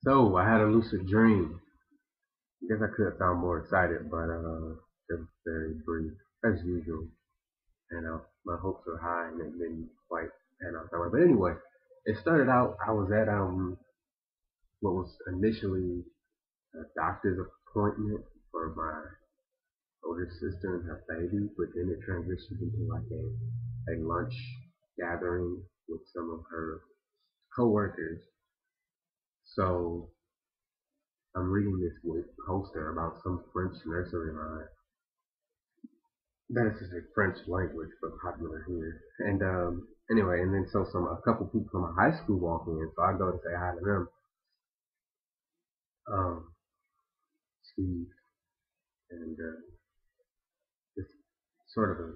So I had a lucid dream. I guess I could sound more excited, but it was very brief as usual. And my hopes were high, and it didn't quite pan out that way. But anyway, it started out. I was at what was initially a doctor's appointment for my older sister and her baby, but then it transitioned into like a lunch gathering with some of her coworkers. So I'm reading this poster about some French nursery rhyme. That is a French language, but popular here. And anyway, and then so a couple people from my high school walk in, so I go to say hi to them. Um, Steve and this sort of a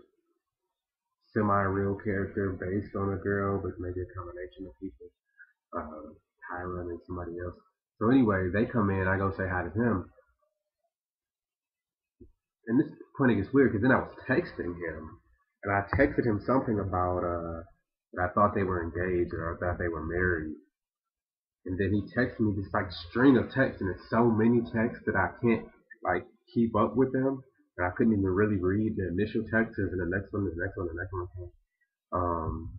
semi-real character based on a girl, but maybe a combination of people. Uh, Tyron and somebody else. So anyway, they come in. I go say hi to them, and this point it gets weird because then I was texting him, and I texted him something about that I thought they were engaged or I thought they were married. And then he texted me this like string of texts, and it's so many texts that I can't like keep up with them, and I couldn't even really read the initial text and the next one, the next one, the next one. Um,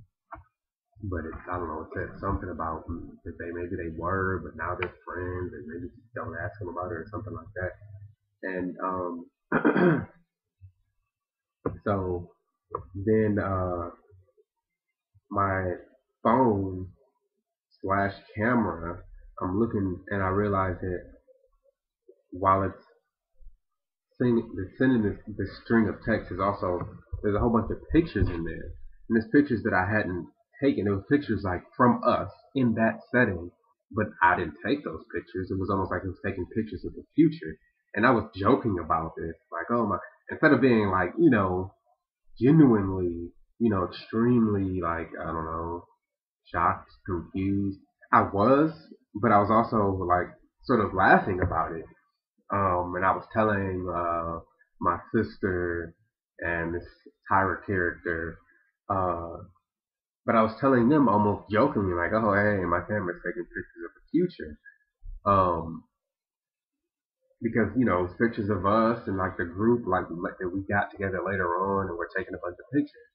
but I don't know, it said something about that maybe they were, but now they're friends, and maybe just don't ask him about it or something like that. And so then my phone slash camera, I'm looking and I realize that while it's sending this string of text is also there's a whole bunch of pictures in there, and there's pictures that I hadn't taken. There were pictures like from us in that setting, but I didn't take those pictures. It was almost like it was taking pictures of the future, and I was joking about this, like, oh my, instead of being like, genuinely, extremely like I don't know, shocked, confused. I was, but I was also like sort of laughing about it. And I was telling my sister and this Tyra character, uh, but I was telling them almost jokingly, like, "Oh, hey, my camera's taking pictures of the future," um, because it's pictures of us and like the group, like that we got together later on, and we're taking a bunch of pictures,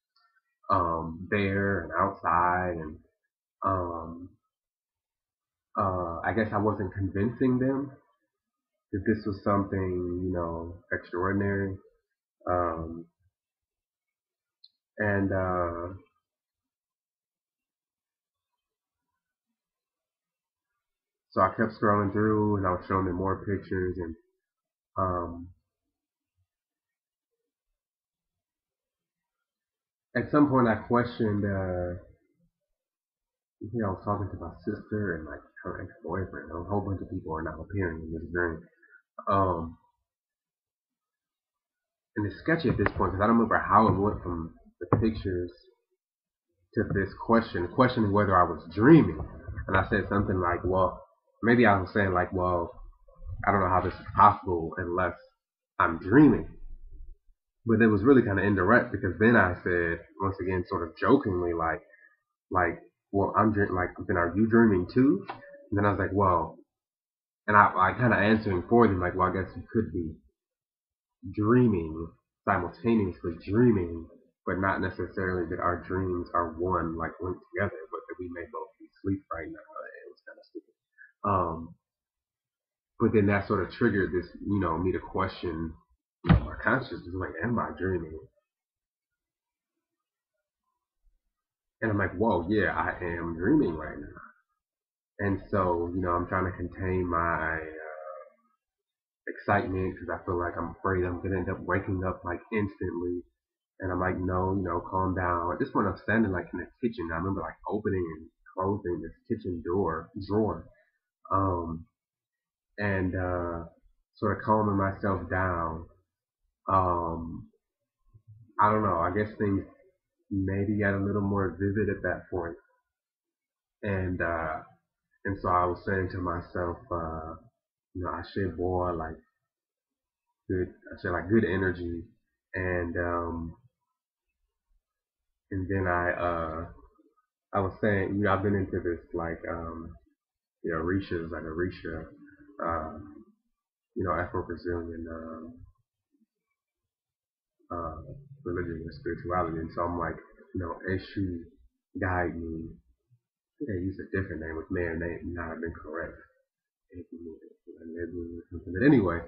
there and outside, and um, I guess I wasn't convincing them that this was something, extraordinary. Um, and So I kept scrolling through and I was showing them more pictures and um, at some point I questioned I was talking to my sister and like her ex-boyfriend. A whole bunch of people are now appearing in this dream. Um, and it's sketchy at this point because I don't remember how it went from the pictures to this questioning whether I was dreaming. And I said something like, well, maybe I was saying like, well, I don't know how this is possible unless I'm dreaming. But it was really kind of indirect because then I said once again, sort of jokingly, like, well, I'm dreaming. Like, then are you dreaming too? And then I was like, well, and I kind of answering for them, like, well, I guess you could be dreaming simultaneously, dreaming, but not necessarily that our dreams are one, like linked together, but that we may both be asleep right now. It was kind of stupid. But then that sort of triggered this, me to question my consciousness, like, am I dreaming? And I'm like, whoa, yeah, I am dreaming right now. And so, I'm trying to contain my excitement because I feel like I'm afraid I'm gonna end up waking up like instantly. And I'm like, no, calm down. At this point, I'm standing like in the kitchen. I remember like opening and closing this kitchen drawer, um, and sort of calming myself down. Um, I don't know. I guess things maybe got a little more vivid at that point, and so I was saying to myself, I should boy like I should like good energy, and then I was saying, I've been into this like the Orixas, like Orisha, uh, Afro-Brazilian uh, religion and spirituality. And so I'm like, Eshu guide me. They used a different name, which may or may not have been correct. But anyway,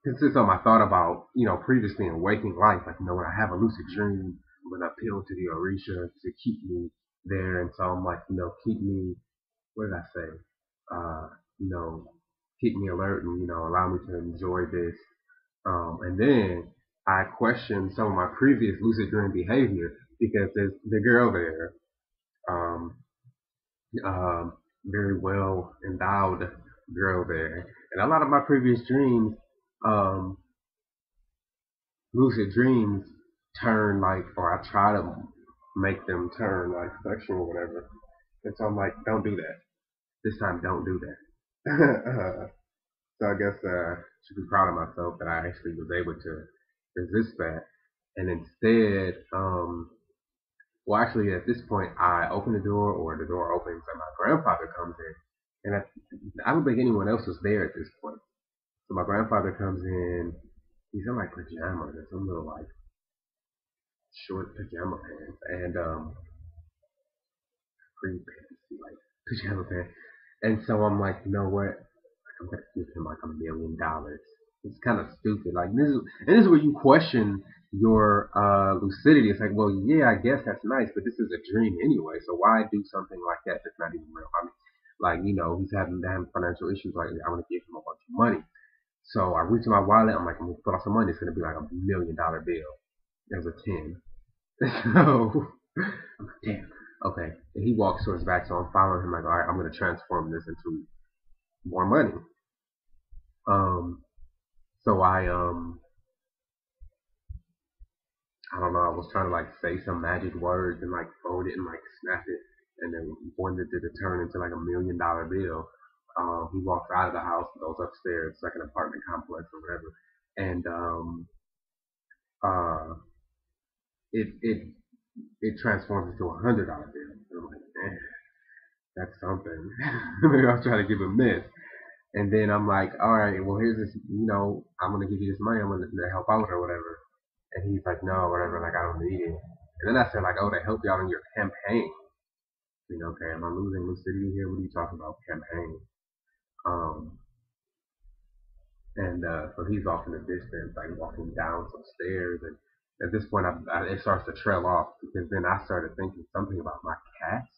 since I thought about, previously in waking life, like, when I have a lucid dream, I'm going to appeal to the Orisha to keep me there. And so I'm like, keep me, what did I say? Uh, you know, keep me alert and, allow me to enjoy this. And then I questioned some of my previous lucid dream behavior because there's the girl there, um, um, very well endowed girl there. And a lot of my previous dreams, um, lucid dreams turn like, or I try to make them turn like sexual or whatever. And so I'm like, don't do that. This time, don't do that. So I guess should be proud of myself that I actually was able to resist that. And instead, well, actually, at this point, I open the door, or the door opens, and my grandfather comes in. And I don't think anyone else was there at this point. So my grandfather comes in. He's in like pajamas or some little like short pajama pants and free pants, like pajama pants. And so I'm like, you know what? I'm gonna give him like $1 million. It's kind of stupid. Like this is where you question your lucidity. It's like, well, yeah, I guess that's nice, but this is a dream anyway. So why do something like that that's not even real? I mean, like, he's having financial issues. Like, I want to give him a bunch of money. So I reach in my wallet. I'm like, I'm gonna put out some money. It's gonna be like $1 million bill. There's a 10. So I'm like, damn. Okay. And he walks towards back, so I'm following him. Like, all right, I'm gonna transform this into more money. Um, so I don't know, I was trying to like say some magic words and like fold it and like snap it and then wanted it to turn into like $1 million bill. He walks out of the house, goes upstairs, it's like an apartment complex or whatever, and uh it it transforms into $100 bill. And I'm like, man, that's something. Maybe I'll try to give him this. And then I'm like, all right, well, here's this, I'm going to give you this money. I'm going to help out or whatever. And he's like, no, whatever, like, I don't need it. And then I said, like, oh, they help you out in your campaign. Okay, am I losing lucidity here? What are you talking about, campaign? Um, and so he's off in the distance, like, walking down some stairs. And at this point, it starts to trail off because then I started thinking something about my cats.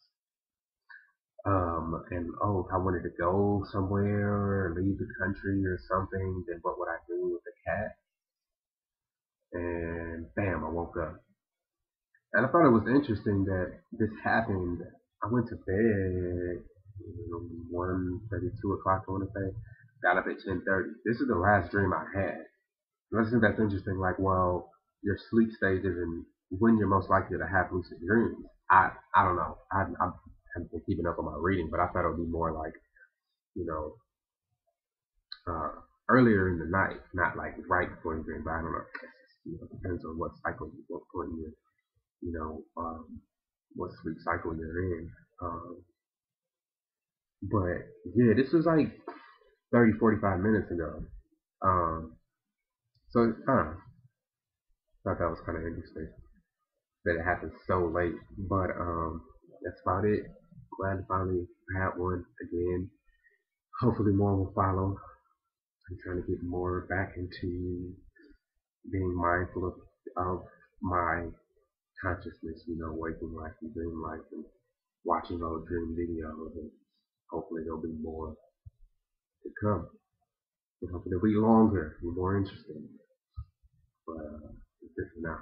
And oh, if I wanted to go somewhere or leave the country or something, then what would I do with the cat? And bam, I woke up. And I thought it was interesting that this happened. I went to bed 1:30, 2 o'clock, I want to say. Got up at 10:30. This is the last dream I had. And I think that's interesting. Like, well, your sleep stages and when you're most likely to have lucid dreams. I don't know. I haven't been keeping up on my reading, but I thought it would be more like, you know, uh, earlier in the night, not like right before you dream. But I don't know. It depends on what cycle what point you're, what sleep cycle you're in. But yeah, this was like 30, 45 minutes ago. Um, so I don't know. Thought that was kind of interesting that it happened so late. But that's about it. Glad to finally have one again. Hopefully more will follow. I'm trying to get more back into being mindful of my consciousness, waking life and dream life and watching old dream videos, and hopefully there'll be more to come. And hopefully it'll be longer and more interesting. But it's different now.